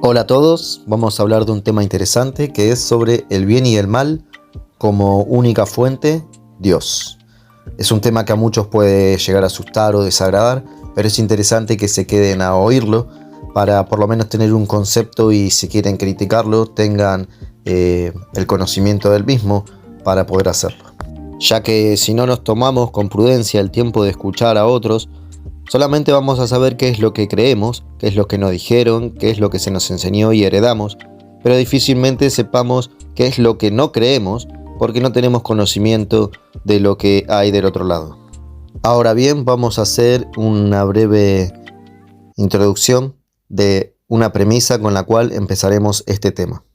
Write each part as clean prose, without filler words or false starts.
Hola a todos, vamos a hablar de un tema interesante que es sobre el bien y el mal como única fuente, Dios. Es un tema que a muchos puede llegar a asustar o desagradar, pero es interesante que se queden a oírlo para por lo menos tener un concepto y si quieren criticarlo tengan el conocimiento del mismo para poder hacerlo. Ya que si no nos tomamos con prudencia el tiempo de escuchar a otros, solamente vamos a saber qué es lo que creemos, qué es lo que nos dijeron, qué es lo que se nos enseñó y heredamos, pero difícilmente sepamos qué es lo que no creemos porque no tenemos conocimiento de lo que hay del otro lado. Ahora bien, vamos a hacer una breve introducción de una premisa con la cual empezaremos este tema.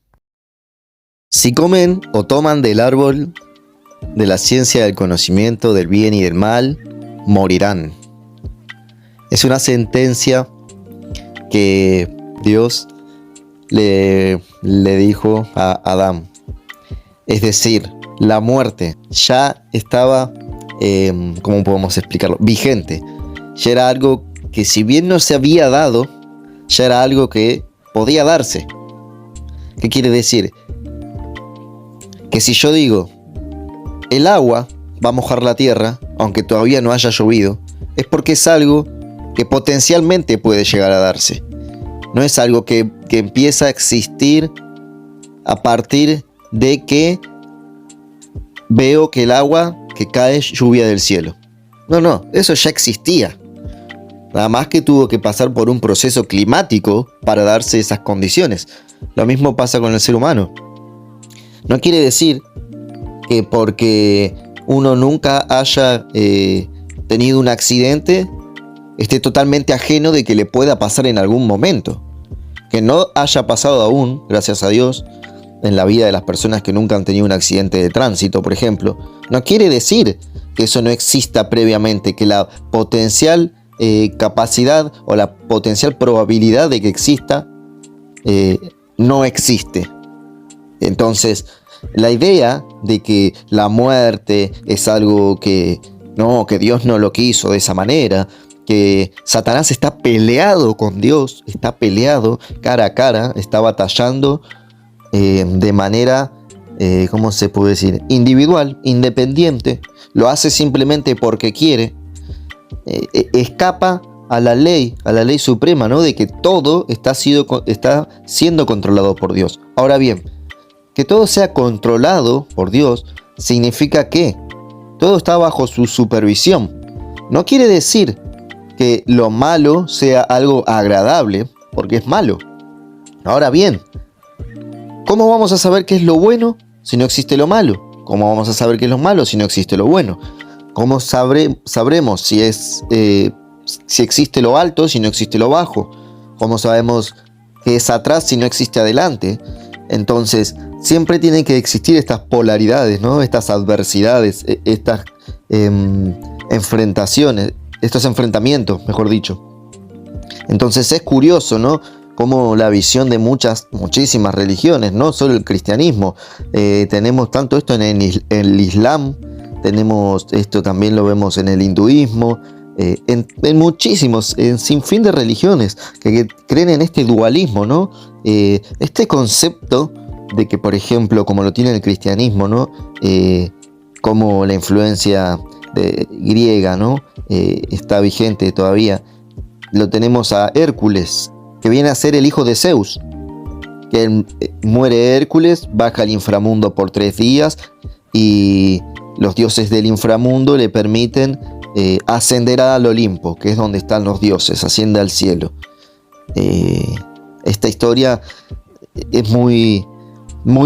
Si comen o toman del árbol de la ciencia del conocimiento del bien y del mal, morirán. Es una sentencia que Dios le dijo a Adán. Es decir, la muerte ya estaba, ¿cómo podemos explicarlo? Vigente. Ya era algo que si bien no se había dado, ya era algo que podía darse. ¿Qué quiere decir? Que si yo digo, el agua va a mojar la tierra, aunque todavía no haya llovido, es porque es algo que potencialmente puede llegar a darse. No es algo que empieza a existir a partir de que veo que el agua que cae es lluvia del cielo. No, eso ya existía. Nada más que tuvo que pasar por un proceso climático para darse esas condiciones. Lo mismo pasa con el ser humano. No quiere decir que porque uno nunca haya tenido un accidente esté totalmente ajeno de que le pueda pasar en algún momento. Que no haya pasado aún, gracias a Dios, en la vida de las personas que nunca han tenido un accidente de tránsito, por ejemplo, no quiere decir que eso no exista previamente, que la potencial capacidad o la potencial probabilidad de que exista no existe. Entonces, la idea de que la muerte es algo que Dios no lo quiso de esa manera, que Satanás está peleado con Dios, está peleado cara a cara, está batallando de manera, ¿cómo se puede decir? Individual, independiente, lo hace simplemente porque quiere, escapa a la ley suprema, ¿no? De que todo está siendo controlado por Dios. Ahora bien, que todo sea controlado por Dios significa que todo está bajo su supervisión. No quiere decir que lo malo sea algo agradable, porque es malo. Ahora bien, ¿cómo vamos a saber qué es lo bueno si no existe lo malo? ¿Cómo vamos a saber qué es lo malo si no existe lo bueno? ¿Cómo sabremos si existe lo alto si no existe lo bajo? ¿Cómo sabemos qué es atrás si no existe adelante? Entonces, siempre tienen que existir estas polaridades, ¿no? Estas adversidades, estas enfrentaciones, estos enfrentamientos, mejor dicho. Entonces es curioso, ¿no? Como la visión de muchísimas religiones, no solo el cristianismo. Tenemos tanto esto en el Islam, tenemos esto también lo vemos en el hinduismo, en muchísimos, en sinfín de religiones que creen en este dualismo, ¿no? Este concepto de que, por ejemplo, como lo tiene el cristianismo, ¿no? Como la influencia griega, ¿no? Está vigente todavía. Lo tenemos a Hércules, que viene a ser el hijo de Zeus, que muere Hércules, baja al inframundo por 3 días y los dioses del inframundo le permiten ascender al Olimpo, que es donde están los dioses, asciende al cielo. Esta historia es muy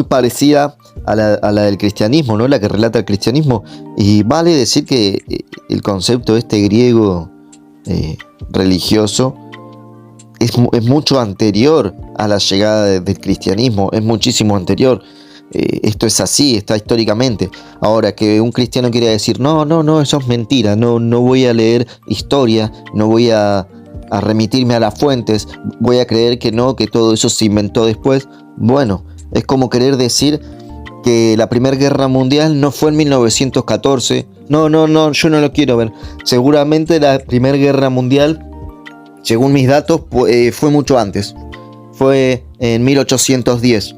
parecida a la del cristianismo, ¿no? La que relata el cristianismo, y vale decir que el concepto griego religioso es mucho anterior a la llegada del cristianismo, es muchísimo anterior. Esto es así, está históricamente. Ahora, que un cristiano quiera decir, no, eso es mentira, no voy a leer historia, no voy a remitirme a las fuentes, voy a creer que todo eso se inventó después. Bueno, es como querer decir que la Primera Guerra Mundial no fue en 1914. No, yo no lo quiero ver. Seguramente la Primera Guerra Mundial, según mis datos, fue mucho antes. fue en 1810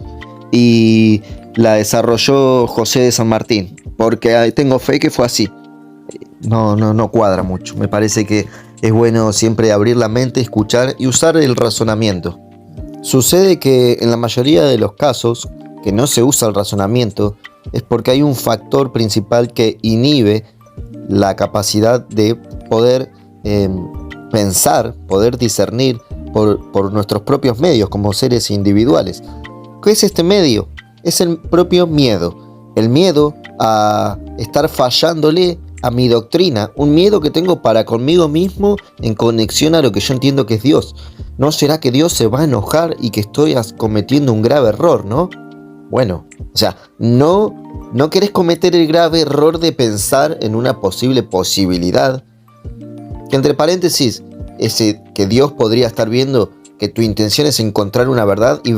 y la desarrolló José de San Martín, porque tengo fe que fue así. No cuadra mucho. Me parece que es bueno siempre abrir la mente, escuchar y usar el razonamiento. Sucede que en la mayoría de los casos que no se usa el razonamiento es porque hay un factor principal que inhibe la capacidad de poder pensar, poder discernir por nuestros propios medios como seres individuales. ¿Qué es este medio? Es el propio miedo. El miedo a estar fallándole a mi doctrina, un miedo que tengo para conmigo mismo en conexión a lo que yo entiendo que es Dios. ¿No será que Dios se va a enojar y que estoy cometiendo un grave error, no? Bueno, o sea, no querés cometer el grave error de pensar en una posible posibilidad, que entre paréntesis, que Dios podría estar viendo que tu intención es encontrar una verdad y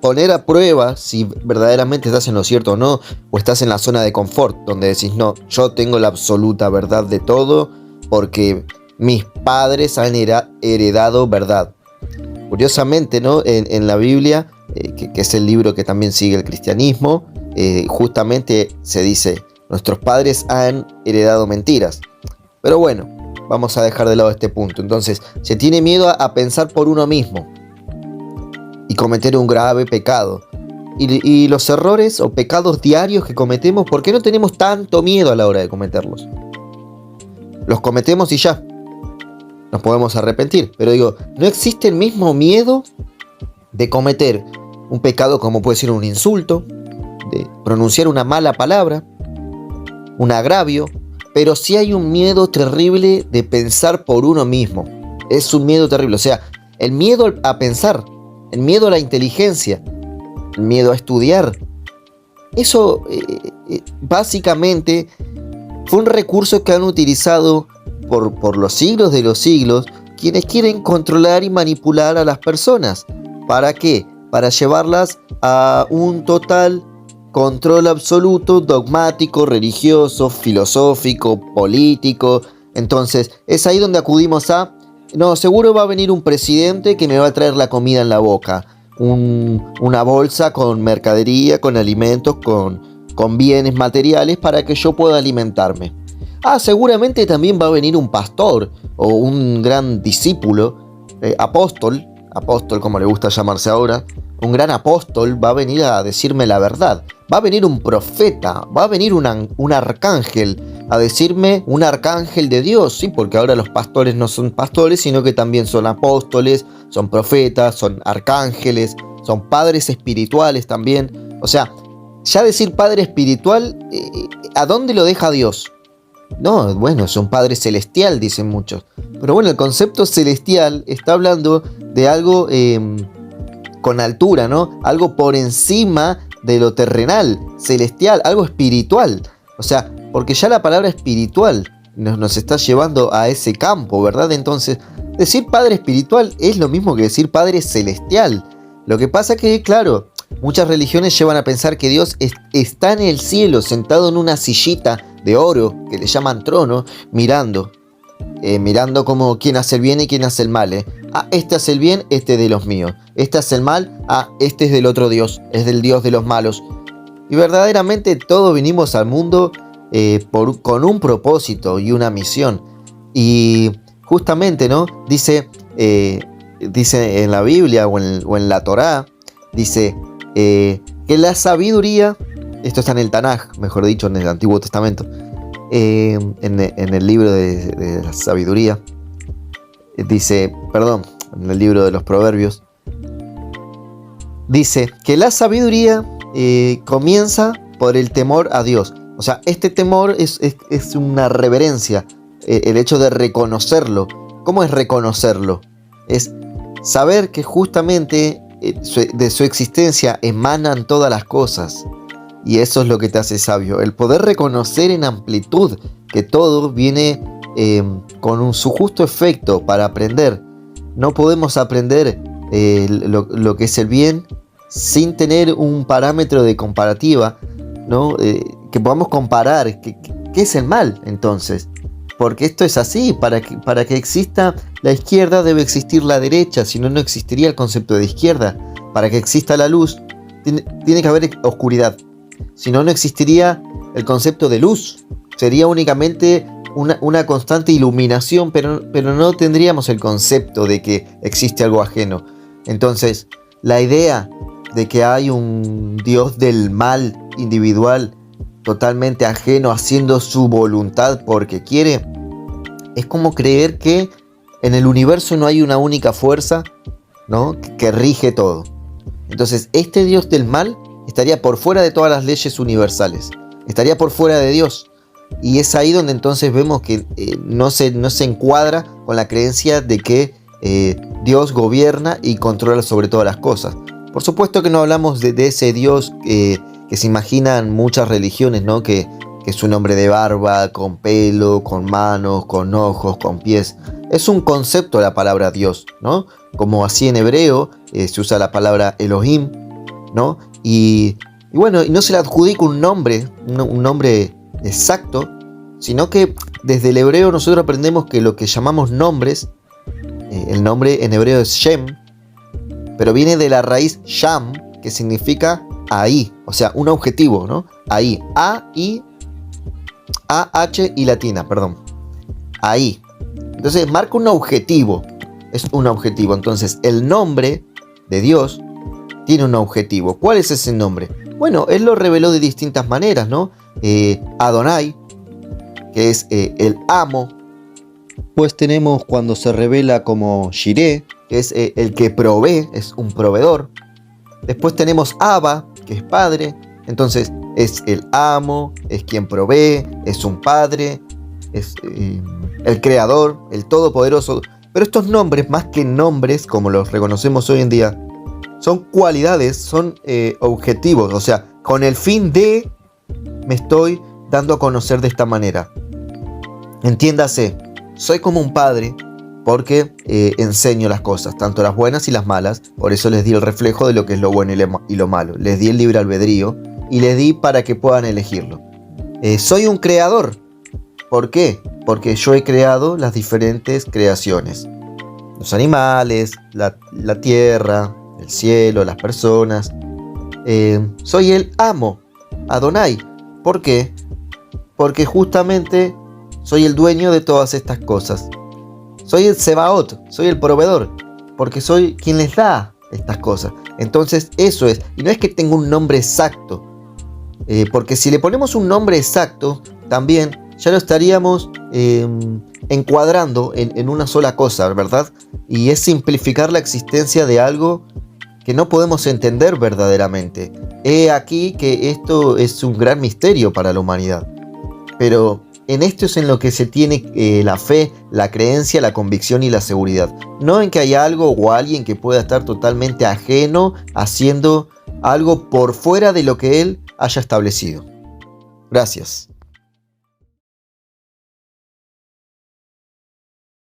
poner a prueba si verdaderamente estás en lo cierto o no, o estás en la zona de confort, donde decís, no, yo tengo la absoluta verdad de todo, porque mis padres han heredado verdad. Curiosamente, ¿no? En la Biblia, que es el libro que también sigue el cristianismo, justamente se dice, nuestros padres han heredado mentiras. Pero bueno, vamos a dejar de lado este punto. Entonces, se tiene miedo a pensar por uno mismo y cometer un grave pecado. Y los errores o pecados diarios que cometemos, ¿por qué no tenemos tanto miedo a la hora de cometerlos? Los cometemos y ya. Nos podemos arrepentir. Pero digo, ¿no existe el mismo miedo de cometer un pecado como puede ser un insulto, de pronunciar una mala palabra, un agravio? Pero sí hay un miedo terrible de pensar por uno mismo. Es un miedo terrible. O sea, el miedo a pensar, el miedo a la inteligencia, el miedo a estudiar. Eso básicamente fue un recurso que han utilizado por los siglos de los siglos quienes quieren controlar y manipular a las personas. ¿Para qué? Para llevarlas a un total control absoluto, dogmático, religioso, filosófico, político. Entonces, es ahí donde acudimos no, seguro va a venir un presidente que me va a traer la comida en la boca. Una bolsa con mercadería, con alimentos, con bienes materiales para que yo pueda alimentarme. Seguramente también va a venir un pastor o un gran discípulo, apóstol como le gusta llamarse ahora, un gran apóstol va a venir a decirme la verdad. Va a venir un profeta, va a venir un arcángel a decirme, un arcángel de Dios, sí, porque ahora los pastores no son pastores, sino que también son apóstoles, son profetas, son arcángeles, son padres espirituales también. O sea, ya decir padre espiritual, ¿a dónde lo deja Dios? No, bueno, es un padre celestial, dicen muchos. Pero bueno, el concepto celestial está hablando de algo con altura, ¿no? Algo por encima de lo terrenal, celestial, algo espiritual. O sea, porque ya la palabra espiritual nos está llevando a ese campo, ¿verdad? Entonces, decir padre espiritual es lo mismo que decir padre celestial. Lo que pasa que, claro, muchas religiones llevan a pensar que Dios está en el cielo, sentado en una sillita de oro, que le llaman trono, mirando como quién hace el bien y quién hace el mal. Este hace el bien, este es de los míos. Este hace el mal, este es del otro Dios, es del Dios de los malos. Y verdaderamente todos vinimos al mundo con un propósito y una misión. Y justamente, ¿no? Dice en la Biblia o en la Torá, dice que la sabiduría, esto está en el Tanaj, mejor dicho, en el Antiguo Testamento, en el libro de la sabiduría, en el libro de los Proverbios, dice que la sabiduría comienza por el temor a Dios. O sea, este temor es una reverencia, el hecho de reconocerlo. ¿Cómo es reconocerlo? Es saber que justamente de su existencia emanan todas las cosas. Y eso es lo que te hace sabio. El poder reconocer en amplitud que todo viene con su justo efecto para aprender. No podemos aprender lo que es el bien sin tener un parámetro de comparativa, ¿no? Que podamos comparar qué es el mal entonces. Porque esto es así, para que exista la izquierda debe existir la derecha, si no, no existiría el concepto de izquierda. Para que exista la luz, tiene que haber oscuridad. Si no, no existiría el concepto de luz. Sería únicamente una constante iluminación, pero no tendríamos el concepto de que existe algo ajeno. Entonces, la idea de que hay un Dios del mal individual, totalmente ajeno, haciendo su voluntad porque quiere, es como creer que en el universo no hay una única fuerza, ¿no?, que rige todo. Entonces, este Dios del mal estaría por fuera de todas las leyes universales, estaría por fuera de Dios. Y es ahí donde entonces vemos que no se encuadra con la creencia de que Dios gobierna y controla sobre todas las cosas. Por supuesto que no hablamos de ese Dios que se imaginan muchas religiones, ¿no? Que es un hombre de barba, con pelo, con manos, con ojos, con pies. Es un concepto la palabra Dios, ¿no? Como así en hebreo se usa la palabra Elohim, ¿no? Y bueno, y no se le adjudica un nombre exacto, sino que desde el hebreo nosotros aprendemos que lo que llamamos nombres, el nombre en hebreo es Shem, pero viene de la raíz Sham, que significa ahí, o sea, un objetivo, ¿no? Ahí, A-H y latina, perdón. Ahí. Entonces marca un objetivo, es un objetivo. Entonces el nombre de Dios tiene un objetivo. ¿Cuál es ese nombre? Bueno, Él lo reveló de distintas maneras, ¿no? Adonai, que es el amo. Pues tenemos cuando se revela como Jireh, que es el que provee, es un proveedor. Después tenemos Abba, que es padre. Entonces es el amo, es quien provee, es un padre, es el creador, el todopoderoso. Pero estos nombres, más que nombres como los reconocemos hoy en día, son cualidades, son objetivos. O sea, con el fin de me estoy dando a conocer de esta manera. Entiéndase, soy como un padre porque enseño las cosas, tanto las buenas y las malas. Por eso les di el reflejo de lo que es lo bueno y lo malo. Les di el libre albedrío y les di para que puedan elegirlo. Soy un creador. ¿Por qué? Porque yo he creado las diferentes creaciones. Los animales, la tierra, el cielo, las personas. Soy el amo, Adonai. ¿Por qué? Porque justamente soy el dueño de todas estas cosas. Soy el Sebaot, soy el proveedor, porque soy quien les da estas cosas. Entonces eso es, y no es que tenga un nombre exacto, porque si le ponemos un nombre exacto, también ya lo estaríamos encuadrando en una sola cosa, ¿verdad? Y es simplificar la existencia de algo que no podemos entender verdaderamente. He aquí que esto es un gran misterio para la humanidad. Pero en esto es en lo que se tiene la fe, la creencia, la convicción y la seguridad. No en que haya algo o alguien que pueda estar totalmente ajeno, haciendo algo por fuera de lo que él haya establecido. Gracias.